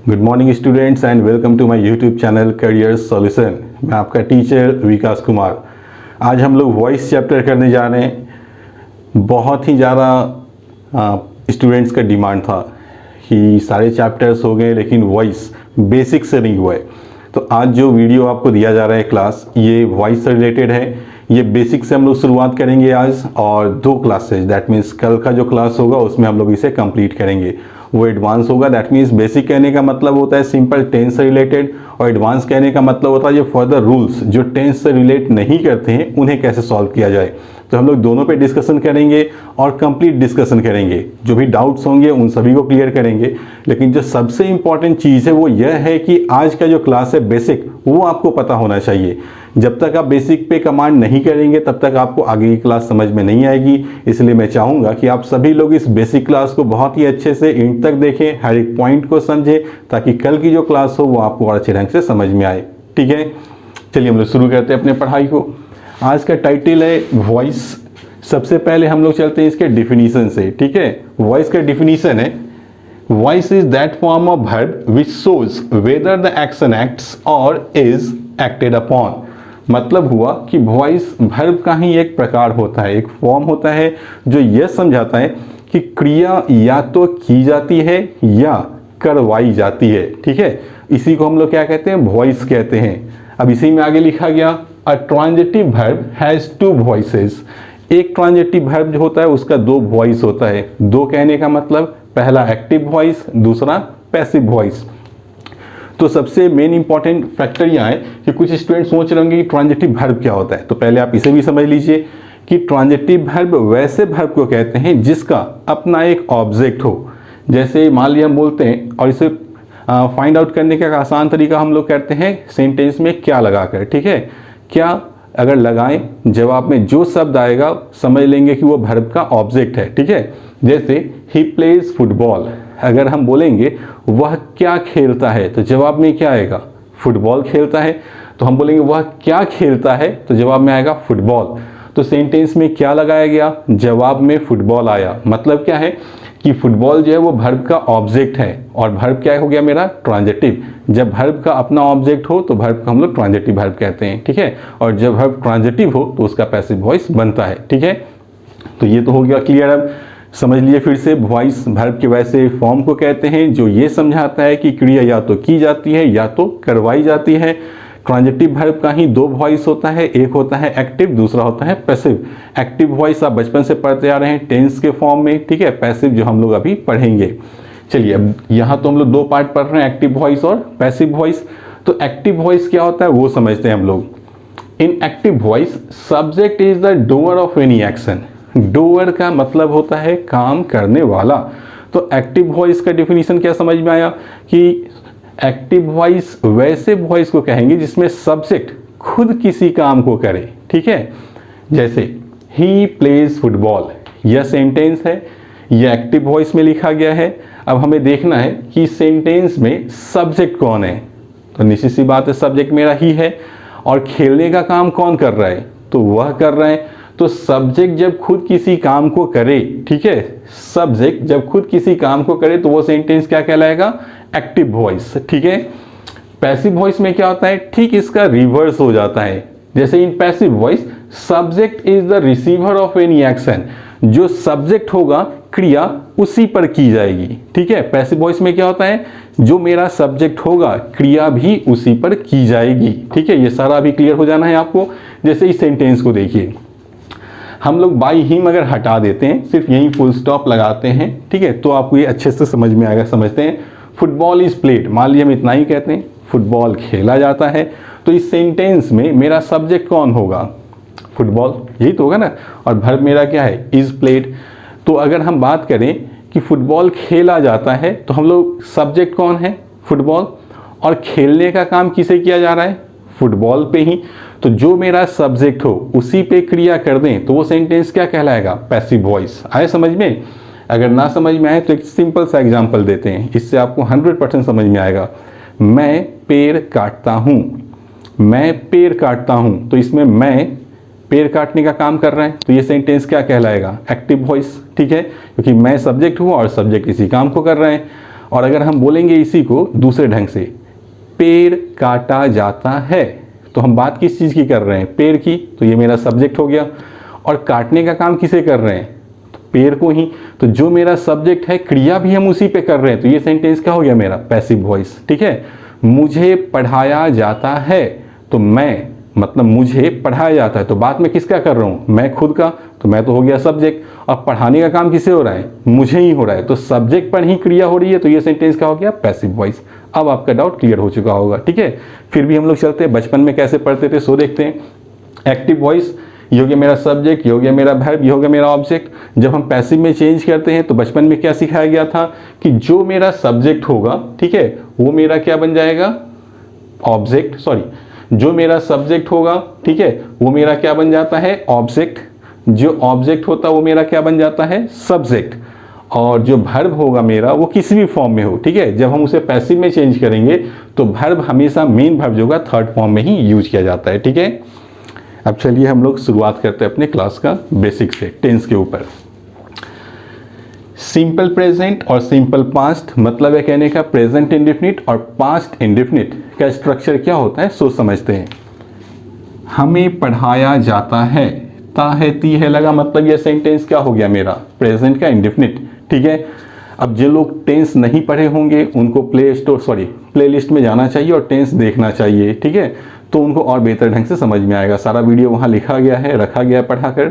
Good morning students and welcome to my YouTube channel career solution. मैं आपका teacher विकास कुमार। आज हम लोग वॉइस चैप्टर करने जा रहे हैं। बहुत ही ज़्यादा स्टूडेंट्स का डिमांड था कि सारे चैप्टर्स हो गए लेकिन वॉइस बेसिक से नहीं हुआ है। तो आज जो वीडियो आपको दिया जा रहा है क्लास, ये वॉइस से रिलेटेड है। ये बेसिक से हम लोग शुरुआत करेंगे आज, और 2 क्लासेज, दैट मीन्स कल का जो क्लास होगा उसमें हम लोग इसे कंप्लीट करेंगे। वो एडवांस होगा। दैट मीन्स बेसिक कहने का मतलब होता है सिंपल टेंस से रिलेटेड, और एडवांस कहने का मतलब होता है ये फर्दर रूल्स जो टेंस से रिलेट नहीं करते हैं उन्हें कैसे सॉल्व किया जाए। तो हम लोग दोनों पे डिस्कशन करेंगे और कंप्लीट डिस्कशन करेंगे। जो भी डाउट्स होंगे उन सभी को क्लियर करेंगे। लेकिन जो सबसे इंपॉर्टेंट चीज़ है वो यह है कि आज का जो क्लास है बेसिक, वो आपको पता होना चाहिए। जब तक आप बेसिक पे कमांड नहीं करेंगे तब तक आपको आगे की क्लास समझ में नहीं आएगी। इसलिए मैं चाहूँगा कि आप सभी लोग इस बेसिक क्लास को बहुत ही अच्छे से एंड तक देखें, हर एक पॉइंट को समझें, ताकि कल की जो क्लास हो वो आपको और अच्छे ढंग से समझ में आए। ठीक है, चलिए हम लोग शुरू करते हैं अपने पढ़ाई को। आज का टाइटल है वॉइस। सबसे पहले हम लोग चलते हैं इसके डिफिनीशन से। ठीक है, वॉइस का डिफिनीशन है, voice is that form of verb which shows whether the action acts और इज एक्टेड अपॉन। मतलब हुआ कि वॉइस वर्ब का ही एक प्रकार होता है, एक फॉर्म होता है जो यह समझाता है कि क्रिया या तो की जाती है या करवाई जाती है। ठीक है, इसी को हम लोग क्या कहते हैं, वॉइस कहते हैं। अब इसी में आगे लिखा गया, अ ट्रांजिटिव वर्ब हैज़ 2 वॉइसेस। एक ट्रांजिटिव वर्ब जो होता है उसका 2 वॉइस होता है। 2 कहने का मतलब पहला एक्टिव वॉइस, दूसरा पैसिव वॉइस। तो सबसे मेन इंपॉर्टेंट फैक्टर यहाँ है कि कुछ स्टूडेंट सोच रहे होंगे कि ट्रांजिटिव वर्ब क्या होता है। तो पहले आप इसे भी समझ लीजिए कि ट्रांजिटिव वर्ब वैसे वर्ब को कहते हैं जिसका अपना एक ऑब्जेक्ट हो। जैसे मान लिया हम बोलते हैं, और इसे फाइंड आउट करने का आसान तरीका हम लोग करते हैं सेंटेंस में क्या लगाकर। ठीक है, क्या अगर लगाएं, जवाब में जो शब्द आएगा समझ लेंगे कि वो वर्ब का ऑब्जेक्ट है। ठीक है, जैसे ही प्लेज फुटबॉल, अगर हम बोलेंगे वह क्या खेलता है तो जवाब में क्या आएगा, फुटबॉल खेलता है। तो हम बोलेंगे वह क्या खेलता है तो जवाब में आएगा फुटबॉल। तो सेंटेंस में क्या लगाया गया, जवाब में फुटबॉल आया। मतलब क्या है कि फुटबॉल जो है वो वर्ब का ऑब्जेक्ट है, और वर्ब क्या हो गया मेरा, ट्रांजिटिव। जब वर्ब का अपना ऑब्जेक्ट हो तो वर्ब को हम लोग ट्रांजिटिव वर्ब कहते हैं। ठीक है, और जब वर्ब ट्रांजिटिव हो तो उसका पैसिव वॉइस बनता है। ठीक है, तो ये तो हो गया क्लियर। अब समझ लिए फिर से, वॉइस वर्ब के वैसे फॉर्म को कहते हैं जो ये समझाता है कि क्रिया या तो की जाती है या तो करवाई जाती है। ट्रांजिटिव वर्ब का ही 2 वॉइस होता है, एक होता है एक्टिव, दूसरा होता है पैसिव। एक्टिव वॉइस आप बचपन से पढ़ते आ रहे हैं टेंस के फॉर्म में। ठीक है, पैसिव जो हम लोग अभी पढ़ेंगे। चलिए, अब यहाँ तो हम लोग 2 पार्ट पढ़ रहे हैं, एक्टिव वॉइस और पैसिव वॉइस। तो एक्टिव वॉइस क्या होता है वो समझते हैं हम लोग। इन active voice subject is the doer of any action. Doer का मतलब होता है काम करने वाला। तो एक्टिव वॉइस का डिफिनीशन क्या समझ में आया कि एक्टिव वॉइस वैसे वॉइस को कहेंगे जिसमें सब्जेक्ट खुद किसी काम को करे। ठीक है, जैसे ही प्लेज फुटबॉल, यह सेंटेंस है, यह एक्टिव वॉइस में लिखा गया है। अब हमें देखना है कि सेंटेंस में सब्जेक्ट कौन है। तो निश्चित सी बात है सब्जेक्ट मेरा ही है, और खेलने का काम कौन कर रहा है, तो वह कर रहा है। तो सब्जेक्ट जब खुद किसी काम को करे, ठीक है, सब्जेक्ट जब खुद किसी काम को करे तो वो सेंटेंस क्या कहलाएगा, एक्टिव वॉइस। ठीक है, पैसिव वॉइस में क्या होता है, ठीक इसका रिवर्स हो जाता है। जैसे in passive voice subject is the receiver of any action. जो सब्जेक्ट होगा क्रिया उसी पर की जाएगी। ठीक है, पैसिव वॉइस में क्या होता है, जो मेरा सब्जेक्ट होगा क्रिया भी उसी पर की जाएगी। ठीक है, ये सारा भी क्लियर हो जाना है आपको। जैसे इस सेंटेंस को देखिए, हम लोग बाई हिम अगर हटा देते हैं, सिर्फ यहीं फुल स्टॉप लगाते हैं, ठीक है, तो आपको ये अच्छे से समझ में आएगा। समझते हैं, फुटबॉल इज प्लेड, मान लिया हम इतना ही कहते हैं, फुटबॉल खेला जाता है। तो इस सेंटेंस में मेरा सब्जेक्ट कौन होगा, फुटबॉल, यही तो होगा ना। और वर्ब मेरा क्या है, इज प्लेड। तो अगर हम बात करें कि फुटबॉल खेला जाता है तो हम लोग सब्जेक्ट कौन है, फुटबॉल, और खेलने का काम किसे किया जा रहा है, फुटबॉल पे ही। तो जो मेरा सब्जेक्ट हो उसी पे क्रिया कर दें तो वो सेंटेंस क्या कहलाएगा, पैसिव वॉइस। आए समझ में? अगर ना समझ में आए तो एक सिंपल सा एग्जांपल देते हैं, इससे आपको 100% समझ में आएगा। मैं पेड़ काटता हूँ, मैं पेड़ काटता हूँ, तो इसमें मैं पेड़ काटने का काम कर रहा है, तो ये सेंटेंस क्या कहलाएगा, एक्टिव वॉइस। ठीक है, क्योंकि मैं सब्जेक्ट हूँ और सब्जेक्ट इसी काम को कर रहे हैं। और अगर हम बोलेंगे इसी को दूसरे ढंग से, पेड़ काटा जाता है, तो हम बात किस चीज़ की कर रहे हैं, पेड़ की, तो ये मेरा सब्जेक्ट हो गया। और काटने का काम किसे कर रहे हैं, तो पेड़ को ही, तो जो मेरा सब्जेक्ट है क्रिया भी हम उसी पे कर रहे हैं, तो ये सेंटेंस क्या हो गया मेरा, पैसिव वॉइस। ठीक है, मुझे पढ़ाया जाता है, तो मैं मतलब मुझे पढ़ाया जाता है, तो बात मैं किसका कर रहा हूँ, मैं खुद का, तो मैं तो हो गया सब्जेक्ट। और पढ़ाने का काम किसे हो रहा है, मुझे ही हो रहा है, तो सब्जेक्ट पर ही क्रिया हो रही है, तो ये सेंटेंस क्या हो गया, पैसिव वॉइस। अब आपका डाउट क्लियर हो चुका होगा। ठीक है, फिर भी हम लोग चलते हैं बचपन में कैसे पढ़ते थे, सो देखते हैं। एक्टिव वॉइस, ये हो गया मेरा सब्जेक्ट, ये हो गया मेरा वर्ब, ये हो गया मेरा ऑब्जेक्ट। जब हम पैसिव में चेंज करते हैं तो बचपन में क्या सिखाया गया था कि जो मेरा सब्जेक्ट होगा, ठीक है, वो मेरा क्या बन जाएगा, ऑब्जेक्ट, सॉरी, जो मेरा सब्जेक्ट होगा, ठीक है, वो मेरा क्या बन जाता है, ऑब्जेक्ट। जो ऑब्जेक्ट होता है वो मेरा क्या बन जाता है, सब्जेक्ट। और जो वर्ब होगा मेरा वो किसी भी फॉर्म में हो, ठीक है, जब हम उसे पैसिव में चेंज करेंगे तो वर्ब हमेशा मेन वर्ब जो होगा थर्ड फॉर्म में ही यूज किया जाता है। ठीक है, अब चलिए हम लोग शुरुआत करते हैं अपने क्लास का बेसिक से, टेंस के ऊपर। सिंपल प्रेजेंट और सिंपल पास्ट मतलब है कहने का प्रेजेंट इंडेफिनिट और पास्ट इंडेफिनिट का स्ट्रक्चर क्या होता है, सो समझते हैं। हमें पढ़ाया जाता है, ता है ती है लगा, मतलब यह सेंटेंस क्या हो गया मेरा, प्रेजेंट का इंडेफिनिट। ठीक है, अब जो लोग टेंस नहीं पढ़े होंगे उनको प्लेलिस्ट में जाना चाहिए और टेंस देखना चाहिए। ठीक है, तो उनको और बेहतर ढंग से समझ में आएगा, सारा वीडियो वहाँ लिखा गया है, रखा गया है पढ़ाकर।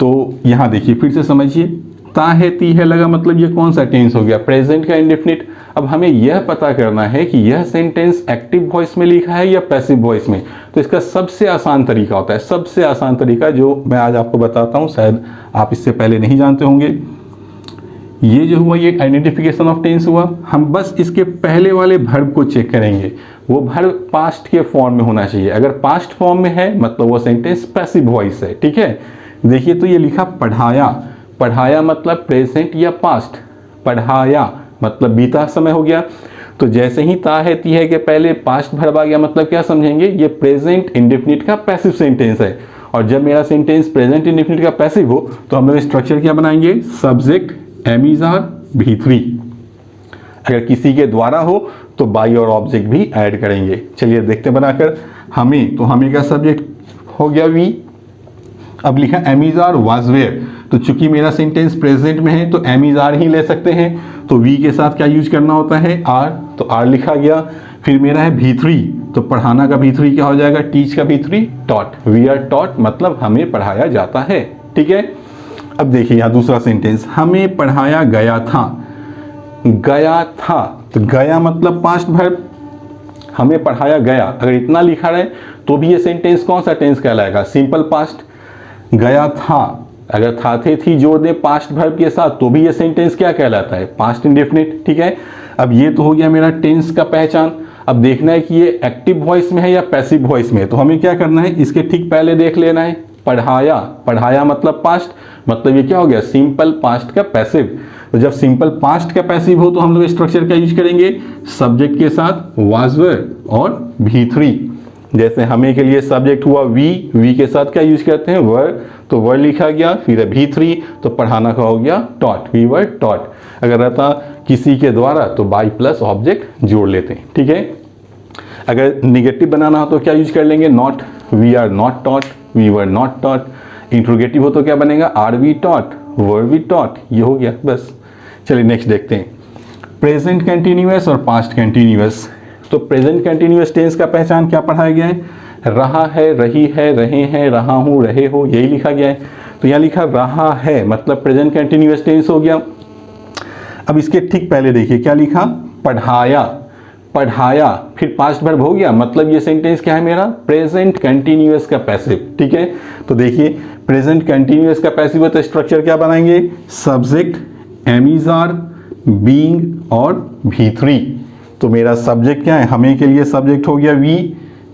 तो यहाँ देखिए फिर से समझिए, ता है ती है लगा मतलब ये कौन सा टेंस हो गया, प्रेजेंट का इंडेफिनिट। अब हमें यह पता करना है कि यह सेंटेंस एक्टिव वॉइस में लिखा है या पैसिव वॉइस में। तो इसका सबसे आसान तरीका होता है, सबसे आसान तरीका जो मैं आज आपको बताता हूँ, शायद आप इससे पहले नहीं जानते होंगे। ये जो हुआ ये आइडेंटिफिकेशन ऑफ टेंस हुआ, हम बस इसके पहले वाले वर्ब को चेक करेंगे, वो वर्ब पास्ट के फॉर्म में होना चाहिए। अगर पास्ट फॉर्म में है मतलब वो सेंटेंस पैसिव वॉइस है। ठीक है, देखिए तो ये लिखा पढ़ाया, पढ़ाया मतलब प्रेजेंट या पास्ट, पढ़ाया मतलब बीता समय हो गया। तो जैसे ही ता है ती है के पहले पास्ट वर्ब आ गया मतलब क्या समझेंगे, ये प्रेजेंट इंडेफिनिट का पैसिव सेंटेंस है। और जब मेरा सेंटेंस प्रेजेंट इंडेफिनिट का पैसिव हो तो हम लोग स्ट्रक्चर क्या बनाएंगे, subject am is are V3। अगर किसी के द्वारा हो तो बाई और ऑब्जेक्ट भी ऐड करेंगे। चलिए देखते बनाकर, हमें, तो हमें का सब्जेक्ट हो गया वी। अब लिखा am is are was were, तो चूंकि मेरा सेंटेंस प्रेजेंट में है तो एम इज आर ही ले सकते हैं, तो वी के साथ क्या यूज करना होता है, आर, तो आर लिखा गया। फिर मेरा है V3, तो पढ़ाना का V3 क्या हो जाएगा, टीच का V3 taught, we are taught मतलब हमें पढ़ाया जाता है। ठीक है, अब देखिए यहाँ दूसरा सेंटेंस, हमें पढ़ाया गया था, गया था, तो गया मतलब पास्ट वर्ब, हमें पढ़ाया गया। अगर इतना लिखा रहे तो भी ये सेंटेंस कौन सा टेंस कहलाएगा, सिंपल पास्ट। गया था, अगर था थे थी जोड़ दें पास्ट वर्ब के साथ तो भी ये सेंटेंस क्या कहलाता है, पास्ट इंडेफिनिट। ठीक है, अब ये तो हो गया मेरा टेंस का पहचान। अब देखना है कि ये एक्टिव वॉइस में है या पैसिव वॉइस में है, तो हमें क्या करना है, इसके ठीक पहले देख लेना है, पढ़ाया, पढ़ाया मतलब पास्ट, मतलब ये क्या हो गया, सिंपल पास्ट का पैसिव। तो जब सिंपल पास्ट का पैसिव हो तो हम लोग स्ट्रक्चर क्या यूज करेंगे, सब्जेक्ट के साथ वाज वेयर और V3। जैसे हमें के लिए सब्जेक्ट हुआ वी के साथ क्या यूज करते हैं, वर, तो वर लिखा गया, फिर V3, तो पढ़ाना का हो गया टॉट, वी वर टॉट। अगर रहता किसी के द्वारा तो बाई प्लस ऑब्जेक्ट जोड़ लेते हैं। ठीक है, अगर निगेटिव बनाना हो तो क्या यूज कर लेंगे, not, we are not taught, we were not taught. Interrogative हो तो क्या बनेगा, are we taught, were we taught, ये हो गया बस। चलिए नेक्स्ट देखते हैं, प्रेजेंट कंटिन्यूअस और पास्ट कंटिन्यूअस। तो प्रेजेंट कंटिन्यूअस टेंस का पहचान क्या पढ़ाया गया है, रहा है, रही है, रहे हैं, रहा हूँ, रहे हो, यही लिखा गया है। तो यहाँ लिखा रहा है मतलब प्रेजेंट कंटिन्यूअस टेंस हो गया। अब इसके ठीक पहले देखिए क्या लिखा, पढ़ाया, पढ़ाया, फिर पास्ट वर्ब हो गया, मतलब ये सेंटेंस क्या है मेरा, प्रेजेंट कंटिन्यूअस का पैसिव। ठीक है, तो देखिए प्रेजेंट कंटिन्यूअस का पैसिव है तो स्ट्रक्चर क्या बनाएंगे, subject am is are, being और V3। तो मेरा सब्जेक्ट क्या है, हमें के लिए सब्जेक्ट हो गया वी।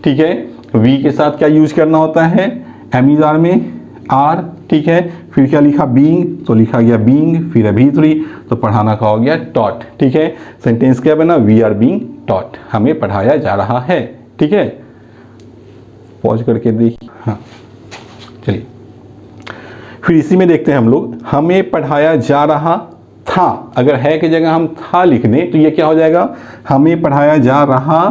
ठीक है, वी के साथ क्या यूज करना होता है, एम इज आर में आर। ठीक है, फिर क्या लिखा, बीइंग, तो लिखा गया बीइंग, फिर V3, तो पढ़ाना का हो गया टॉट। ठीक है, सेंटेंस क्या बना, वी आर बीइंग टॉट, हमें पढ़ाया जा रहा है। ठीक है, पॉज करके देखिए, हाँ चलिए फिर इसी में देखते हैं हम लोग, हमें पढ़ाया जा रहा था, अगर है की जगह हम था लिख दें तो ये क्या हो जाएगा, हमें पढ़ाया जा रहा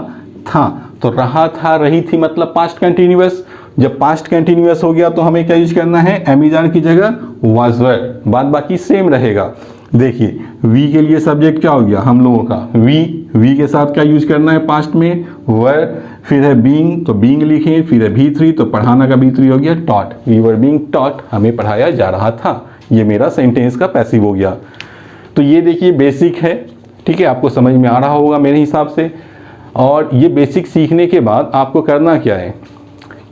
था। तो रहा था रही थी मतलब पास्ट कंटिन्यूअस। जब पास्ट कंटिन्यूअस हो गया तो हमें क्या यूज करना है, एम आर की जगह वाज वर, बाद बाकी सेम रहेगा। देखिए वी के लिए सब्जेक्ट क्या हो गया हम लोगों का, वी के साथ क्या यूज करना है पास्ट में, वर, फिर है बीइंग तो बीइंग लिखे, फिर है भी3 तो पढ़ाना का भी3 हो गया, taught, we were being taught, हमें पढ़ाया जा रहा था। ये मेरा सेंटेंस का पैसिव हो गया। तो ये देखिए बेसिक है, ठीक है, आपको समझ में आ रहा होगा मेरे हिसाब से। और ये बेसिक सीखने के बाद आपको करना क्या है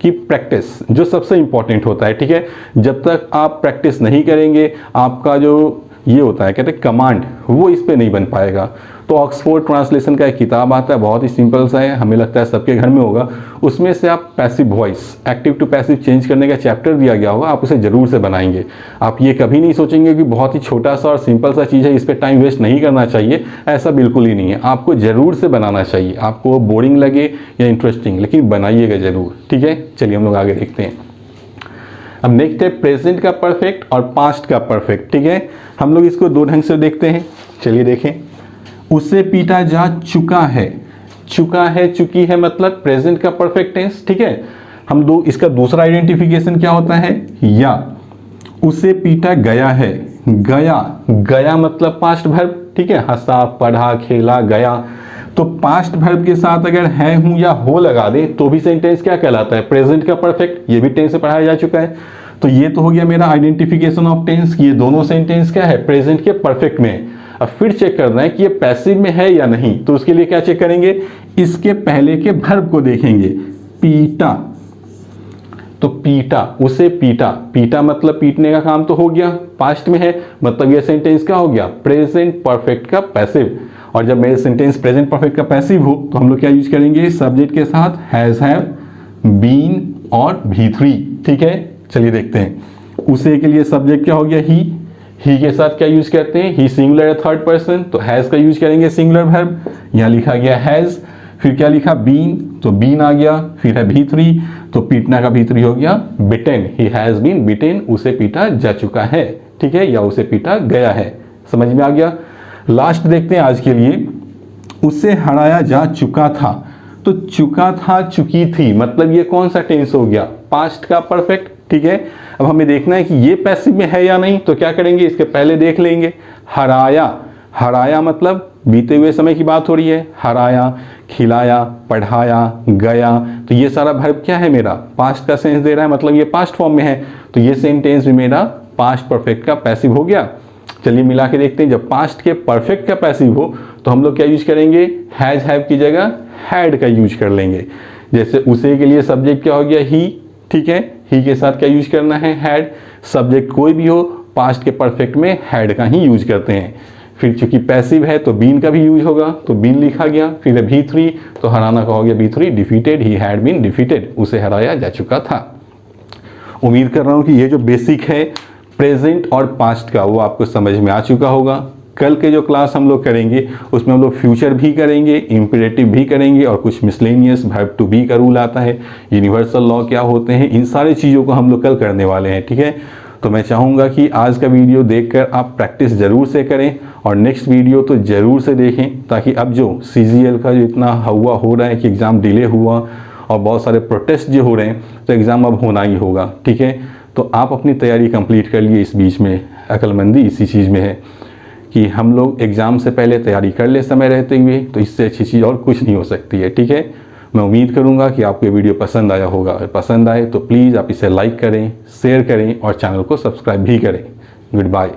कि प्रैक्टिस जो सबसे इंपॉर्टेंट होता है, ठीक है। जब तक आप प्रैक्टिस नहीं करेंगे आपका जो ये होता है कहते हैं कमांड, वो इस पे नहीं बन पाएगा। तो ऑक्सफोर्ड ट्रांसलेशन का एक किताब आता है, बहुत ही सिंपल सा है, हमें लगता है सबके घर में होगा। उसमें से आप passive voice active to passive change करने का चैप्टर दिया गया होगा, आप उसे ज़रूर से बनाएंगे। आप ये कभी नहीं सोचेंगे कि बहुत ही छोटा सा और सिंपल सा चीज़ है, इस पर टाइम वेस्ट नहीं करना चाहिए, ऐसा बिल्कुल ही नहीं है। आपको ज़रूर से बनाना चाहिए, आपको बोरिंग लगे या इंटरेस्टिंग, लेकिन बनाइएगा ज़रूर, ठीक है। चलिए हम लोग आगे देखते हैं। अब नेक्स्ट है प्रेजेंट का परफेक्ट और पास्ट का परफेक्ट, ठीक है। हम लोग इसको दो ढंग से देखते हैं, चलिए देखें। उसे पीटा जा चुका है, चुका है चुकी है मतलब प्रेजेंट का परफेक्ट टेंस, ठीक है। हम दो इसका दूसरा आइडेंटिफिकेशन क्या होता है, या। उसे पीटा गया है, गया, गया मतलब पास्ट वर्ब, ठीक है, हंसा, पढ़ा, खेला, गया। तो पास्ट वर्ब के साथ अगर है हूं या हो लगा दे तो भी सेंटेंस क्या कहलाता है, प्रेजेंट का परफेक्ट। ये भी टेंस से पढ़ाया जा चुका है। तो ये तो हो गया मेरा आइडेंटिफिकेशन ऑफ टेंस, ये दोनों सेंटेंस क्या है, प्रेजेंट के परफेक्ट में। अब फिर चेक करना है कि ये पैसिव में है या नहीं, तो उसके लिए क्या चेक करेंगे, इसके पहले के वर्ब को देखेंगे। पीटा, तो पीटा, उसे पीटा, पीटा मतलब पीटने का काम तो हो गया, पास्ट में है, मतलब ये सेंटेंस क्या हो गया, प्रेजेंट परफेक्ट का पैसिव। और जब मेरे सेंटेंस प्रेजेंट परफेक्ट का पैसिव हो तो हम लोग क्या यूज करेंगे, सब्जेक्ट के साथ हैज, हैव, बीन और भी3, ठीक है। चलिए देखते हैं। उसे के लिए सब्जेक्ट क्या हो गया, ही के साथ क्या यूज करते हैं, ही सिंगुलर है थर्ड पर्सन, तो हैज का यूज करेंगे सिंगुलर वर्ब, यहाँ लिखा गया हैज, फिर क्या लिखा बीन, तो बीन आ गया, फिर है भी3 तो पीटना का भी3 हो गया बिटेन, ही हैज बीन बिटेन, उसे पीटा जा चुका है, ठीक है, या उसे पीटा गया है। समझ में आ गया। लास्ट देखते हैं आज के लिए, उसे हराया जा चुका था। तो चुका था चुकी थी मतलब ये कौन सा टेंस हो गया, पास्ट का परफेक्ट, ठीक है। अब हमें देखना है कि ये पैसिव में है या नहीं, तो क्या करेंगे, इसके पहले देख लेंगे। हराया, हराया मतलब बीते हुए समय की बात हो रही है, हराया, खिलाया, पढ़ाया, गया, तो ये सारा वर्ब क्या है मेरा, पास्ट का सेंस दे रहा है, मतलब ये पास्ट फॉर्म में है, तो ये सेंटेंस भी मेरा पास्ट परफेक्ट का पैसिव हो गया। चलिए मिला के देखते हैं। जब पास्ट के परफेक्ट का पैसिव हो तो हम लोग क्या यूज करेंगे, हैज, हैव की जगह हैड का यूज कर लेंगे। जैसे उसे के लिए सब्जेक्ट क्या हो गया, ही, ठीक है, ही के साथ क्या यूज करना है, हैड। सब्जेक्ट कोई भी हो पास्ट के परफेक्ट में हैड का ही यूज करते हैं। फिर चूंकि पैसिव है तो बीन का भी यूज होगा, तो बीन लिखा गया, फिर है भी3 तो हराना का हो गया भी3, defeated, he had been defeated, उसे हराया जा चुका था। उम्मीद कर रहा हूं कि ये जो बेसिक है प्रेजेंट और पास्ट का वो आपको समझ में आ चुका होगा। कल के जो क्लास हम लोग करेंगे उसमें हम लोग फ्यूचर भी करेंगे, इंपेरेटिव भी करेंगे और कुछ मिसलेनियस वर्ब टू बी का रूल आता है, यूनिवर्सल लॉ क्या होते हैं, इन सारी चीज़ों को हम लोग कल करने वाले हैं, ठीक है। तो मैं चाहूँगा कि आज का वीडियो देखकर आप प्रैक्टिस ज़रूर से करें और नेक्स्ट वीडियो तो ज़रूर से देखें, ताकि अब जो CGL का जो इतना हवा हो रहा है कि एग्ज़ाम डिले हुआ और बहुत सारे प्रोटेस्ट जो हो रहे हैं, तो एग्ज़ाम अब होना ही होगा, ठीक है। तो आप अपनी तैयारी कंप्लीट कर लिए, इस बीच में अक्लमंदी इसी चीज़ में है कि हम लोग एग्ज़ाम से पहले तैयारी कर ले समय रहते हुए, तो इससे अच्छी चीज़ और कुछ नहीं हो सकती है, ठीक है। मैं उम्मीद करूंगा कि आपको ये वीडियो पसंद आया होगा। अगर पसंद आए तो प्लीज़ आप इसे लाइक करें, शेयर करें और चैनल को सब्सक्राइब भी करें। Good bye.